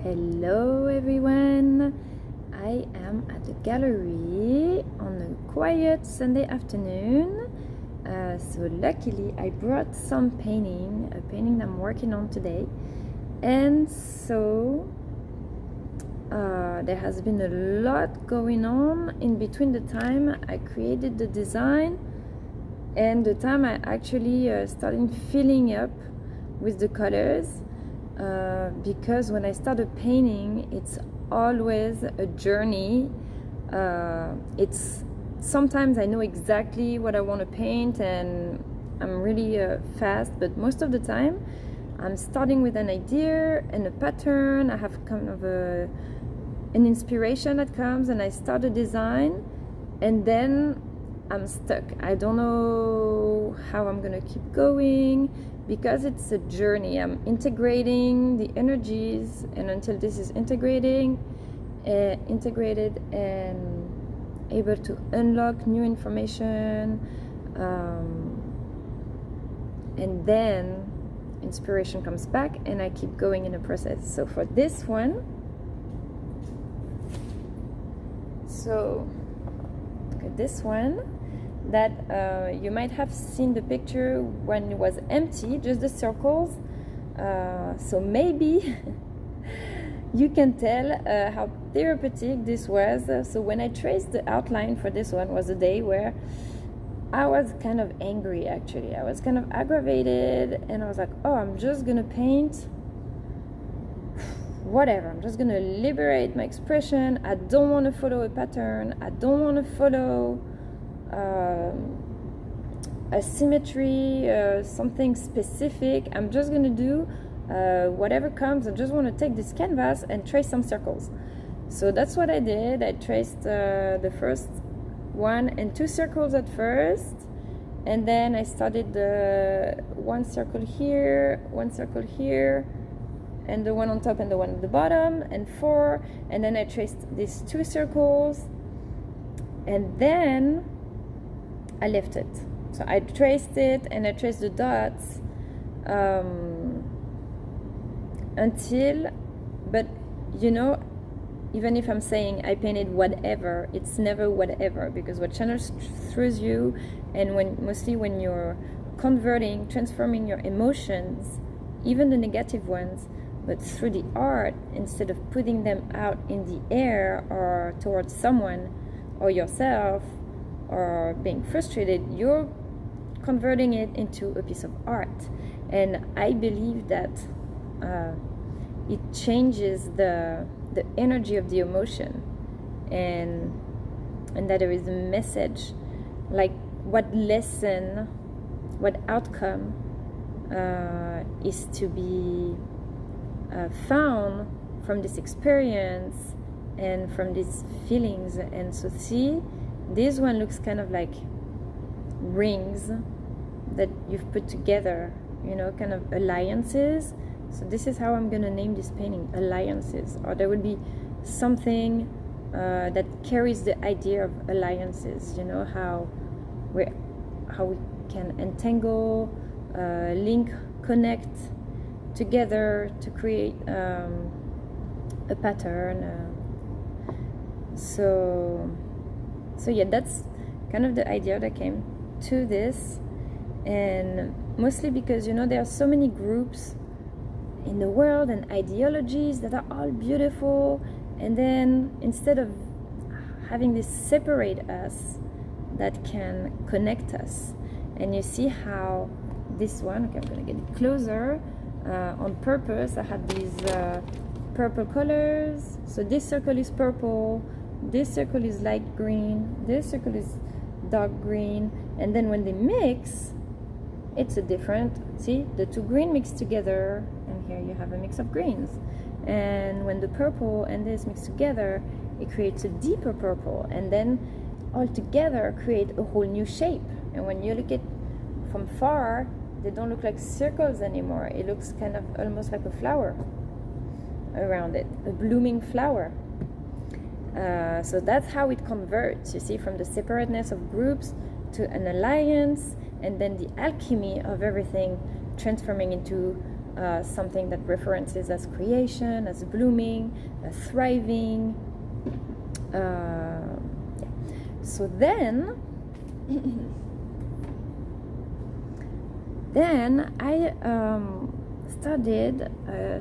Hello everyone, I am at the gallery on a quiet Sunday afternoon. So luckily I brought some painting, a painting I'm working on today, and so there has been a lot going on in between the time I created the design and the time I actually started filling up with the colors. Because when I start a painting, it's always a journey. It's sometimes I know exactly what I want to paint and I'm really fast, but most of the time I'm starting with an idea and a pattern. I have kind of an inspiration that comes and I start a design, and then I'm stuck. I don't know how I'm gonna keep going because it's a journey. I'm integrating the energies, and until this is integrated and able to unlock new information, and then inspiration comes back and I keep going in the process. So for this one, that you might have seen the picture when it was empty, just the circles. So maybe you can tell how therapeutic this was. So when I traced the outline for this one was a day where I was kind of angry, actually. I was kind of aggravated and I was like, oh, I'm just gonna paint whatever. I'm just gonna liberate my expression. I don't want to follow a pattern. I don't want to follow a symmetry, something specific. I'm just gonna do whatever comes. I just want to take this canvas and trace some circles. So that's what I did. I traced the first 1 and 2 circles at first, and then I started the 1 circle here, 1 circle here, and the one on top and the one at the bottom, and 4, and then I traced these 2 circles, and then I left it. So I traced it and I traced the dots until, but you know, even if I'm saying I painted whatever, it's never whatever, because what channels through you, and mostly when you're transforming your emotions, even the negative ones, but through the art, instead of putting them out in the air or towards someone or yourself, or being frustrated, you're converting it into a piece of art. And I believe that it changes the energy of the emotion, and that there is a message, like what lesson, what outcome is to be found from this experience and from these feelings. And so see, this one looks kind of like rings that you've put together, you know, kind of alliances. So this is how I'm gonna name this painting, alliances. Or there would be something that carries the idea of alliances, you know, how we can entangle, link, connect together to create a pattern. So yeah, that's kind of the idea that came to this. And mostly because, you know, there are so many groups in the world and ideologies that are all beautiful, and then instead of having this separate us, that can connect us. And you see how this one, okay, I'm gonna get it closer, on purpose I had these purple colors. So this circle is purple, this circle is light green, this circle is dark green, and then when they mix, it's a different, see, the 2 green mix together, and here you have a mix of greens. And when the purple and this mix together, it creates a deeper purple, and then all together create a whole new shape. And when you look at from far, they don't look like circles anymore. It looks kind of almost like a flower around it, a blooming flower. So that's how it converts, you see, from the separateness of groups to an alliance, and then the alchemy of everything transforming into something that references as creation, as blooming, as thriving. Yeah. So then I started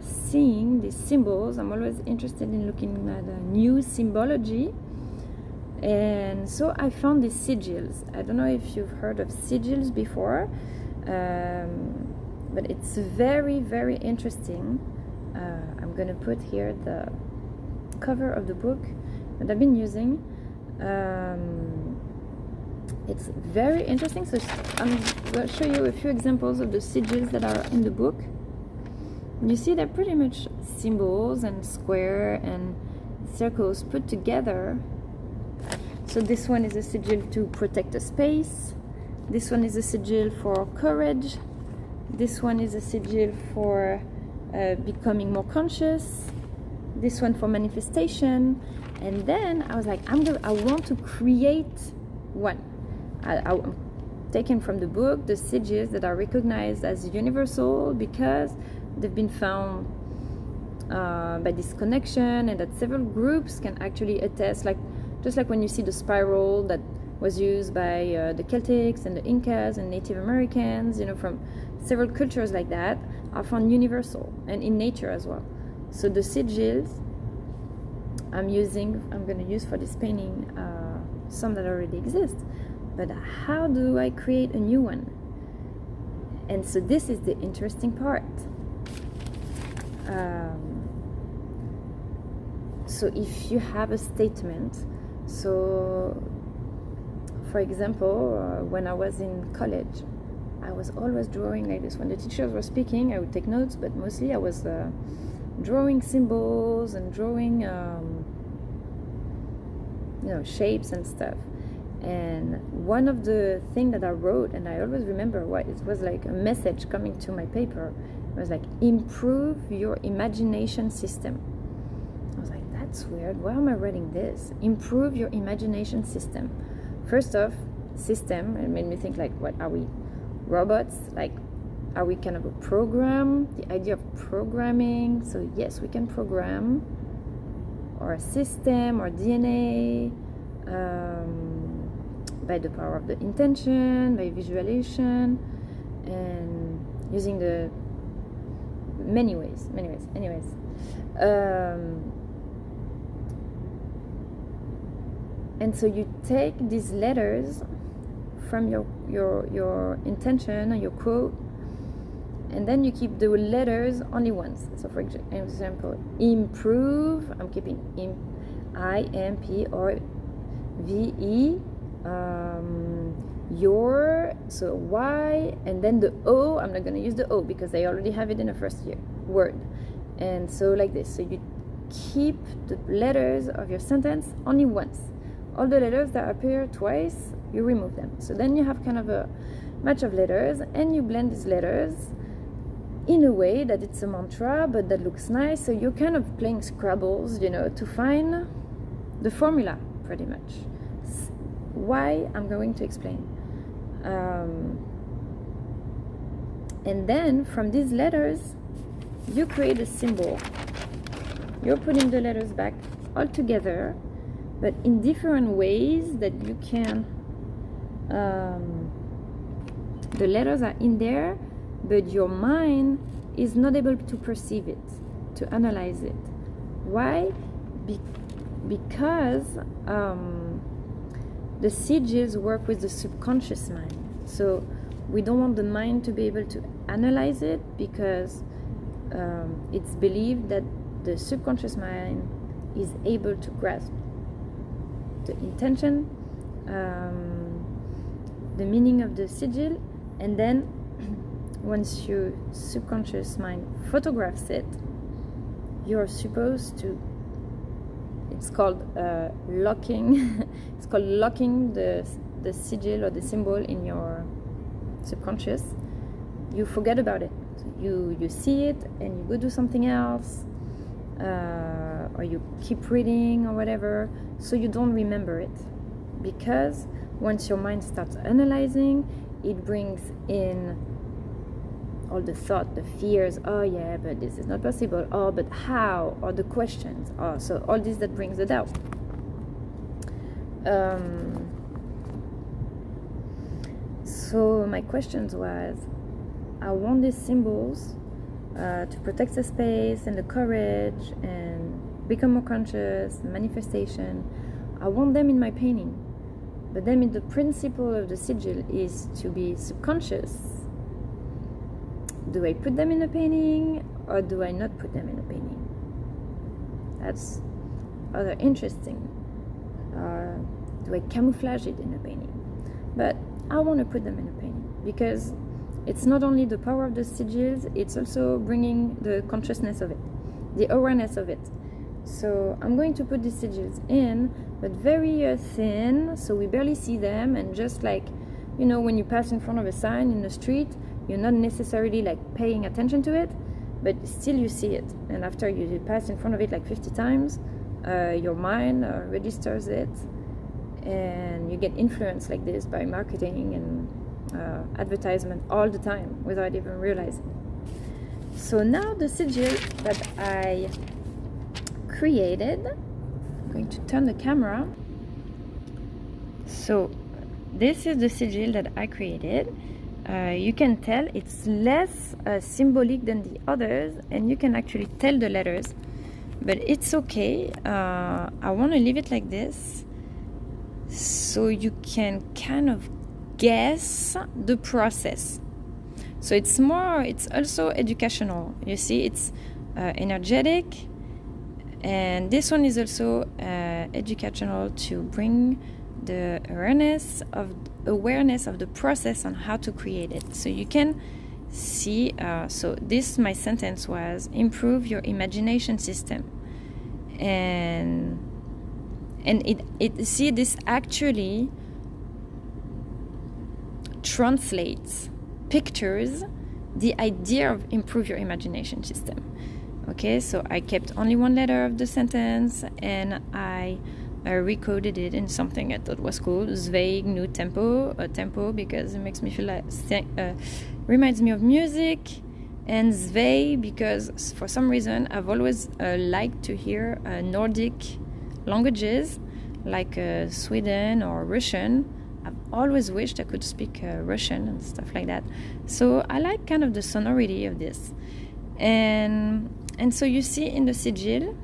seeing these symbols. I'm always interested in looking at new symbology. And so I found these sigils. I don't know if you've heard of sigils before, but it's very, very interesting. I'm going to put here the cover of the book that I've been using. It's very interesting. So I'm going to show you a few examples of the sigils that are in the book. You see, they're pretty much symbols and square and circles put together. So this one is a sigil to protect a space. This one is a sigil for courage. This one is a sigil for becoming more conscious. This one for manifestation. And then I was like, I want to create one. I'm taken from the book, the sigils that are recognized as universal because they've been found by this connection, and that several groups can actually attest, just like when you see the spiral that was used by the Celtics and the Incas and Native Americans, from several cultures like that, are found universal and in nature as well. So the sigils I'm going to use for this painting some that already exist. But how do I create a new one? And so this is the interesting part. So if you have a statement, so for example, when I was in college, I was always drawing like this. When the teachers were speaking, I would take notes, but mostly I was drawing symbols and drawing shapes and stuff. And one of the things that I wrote, and I always remember it was like a message coming to my paper. It was like, improve your imagination system. I was like, that's weird. Why am I writing this? Improve your imagination system. First off, system, it made me think like, what are we, robots? Like, are we kind of a program? The idea of programming. So yes, we can program, or a system, or DNA, by the power of the intention, by visualization, and using the many ways. Anyways, and so you take these letters from your intention and your quote, and then you keep the letters only once. So for example, improve, I'm keeping IMPRVE, your, so Y, and then the O, I'm not going to use the O because I already have it in the first word. And so like this. So you keep the letters of your sentence only once. All the letters that appear twice, you remove them. So then you have kind of a match of letters, and you blend these letters in a way that it's a mantra, but that looks nice. So you're kind of playing Scrabbles, to find the formula, pretty much. Why, I'm going to explain. And then from these letters, you create a symbol. You're putting the letters back all together, but in different ways that you can. The letters are in there, but your mind is not able to perceive it, to analyze it. Why? Because the sigils work with the subconscious mind. So we don't want the mind to be able to analyze it, because it's believed that the subconscious mind is able to grasp the intention, the meaning of the sigil, and then once your subconscious mind photographs it, you're supposed to, it's called locking it's called locking the sigil or the symbol in your subconscious. You forget about it. So you see it and you go do something else, or you keep reading or whatever, so you don't remember it. Because once your mind starts analyzing, it brings in all the thought, the fears, oh yeah, but this is not possible, oh, but how, or the questions, oh, so all this that brings the doubt. So my questions was, I want these symbols to protect the space and the courage and become more conscious, manifestation. I want them in my painting. But then the principle of the sigil is to be subconscious. Do I put them in a painting or do I not put them in a painting? That's other interesting. Do I camouflage it in a painting? But I want to put them in a painting because it's not only the power of the sigils, it's also bringing the consciousness of it, the awareness of it. So I'm going to put these sigils in, but very thin, so we barely see them, and just like, you know, when you pass in front of a sign in the street, you're not necessarily like paying attention to it, but still you see it. And after you pass in front of it like 50 times, your mind registers it, and you get influenced like this by marketing and advertisement all the time without even realizing. So now the sigil that I created, I'm going to turn the camera. So this is the sigil that I created. You can tell it's less symbolic than the others, and you can actually tell the letters, but it's okay. I want to leave it like this so you can kind of guess the process. So it's also educational. You see, it's energetic, and this one is also educational to bring the awareness of the process on how to create it. So you can see, so this, my sentence was, improve your imagination system. And see, this actually translates, pictures the idea of improve your imagination system. Okay, so I kept only one letter of the sentence, and I recoded it in something I thought was cool, Zweig nu tempo, tempo, because it makes me feel like, reminds me of music, and Zweig because for some reason I've always liked to hear Nordic languages like Sweden or Russian. I've always wished I could speak Russian and stuff like that. So I like kind of the sonority of this. And so you see in the sigil,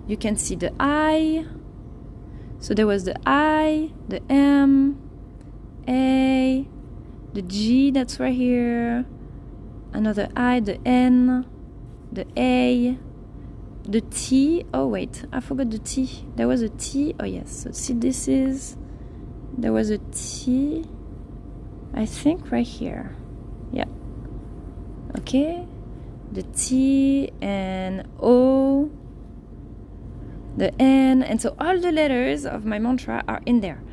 you can see the I. So there was the I, the M, A, the G that's right here, another I, the N, the A, the T. Oh wait, I forgot the T. There was a T. Oh yes. So see, there was a T, I think right here. Yeah. Okay. The T and O, the N, and so all the letters of my mantra are in there,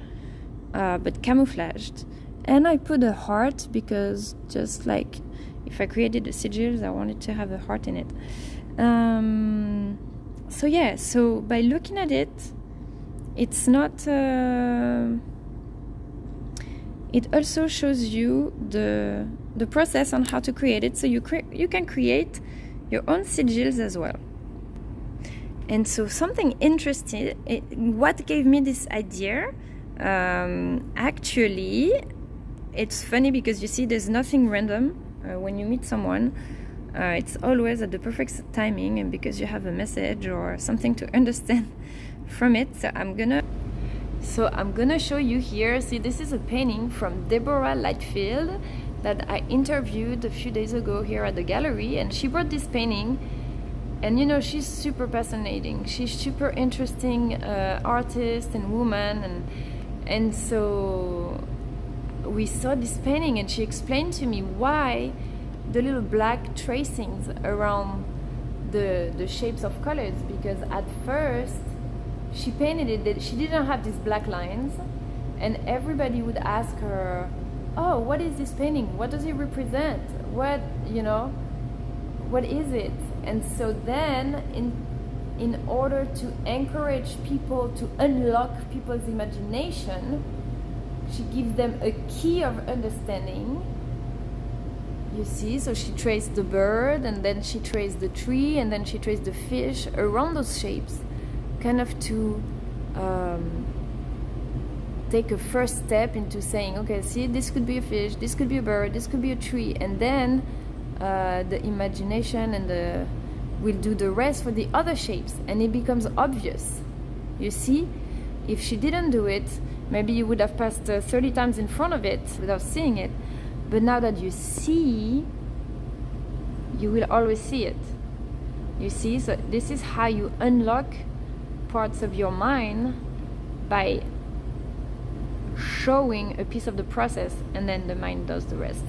but camouflaged. And I put a heart because just like if I created the sigils, I wanted to have a heart in it. So yeah, so by looking at it, it's not. It also shows you the process on how to create it, so you can create your own sigils as well. And so something interesting, what gave me this idea, actually, it's funny because you see there's nothing random when you meet someone. It's always at the perfect timing, and because you have a message or something to understand from it. So I'm gonna show you here. See, this is a painting from Deborah Lightfield that I interviewed a few days ago here at the gallery, and she brought this painting. And you know, she's super fascinating. She's super interesting artist and woman, and so we saw this painting, and she explained to me why the little black tracings around the shapes of colors, because at first she painted it that she didn't have these black lines, and everybody would ask her, oh, what is this painting? What does it represent? What is it? And so then in order to encourage people to unlock people's imagination, she gives them a key of understanding You see, so she traced the bird, and then she traced the tree, and then she traced the fish around those shapes, kind of to take a first step into saying, okay, see, this could be a fish, this could be a bird, this could be a tree, and then the imagination and will do the rest for the other shapes, and it becomes obvious. You see, if she didn't do it, maybe you would have passed 30 times in front of it without seeing it. But now that you see, you will always see it. You see, so this is how you unlock parts of your mind, by showing a piece of the process, and then the mind does the rest.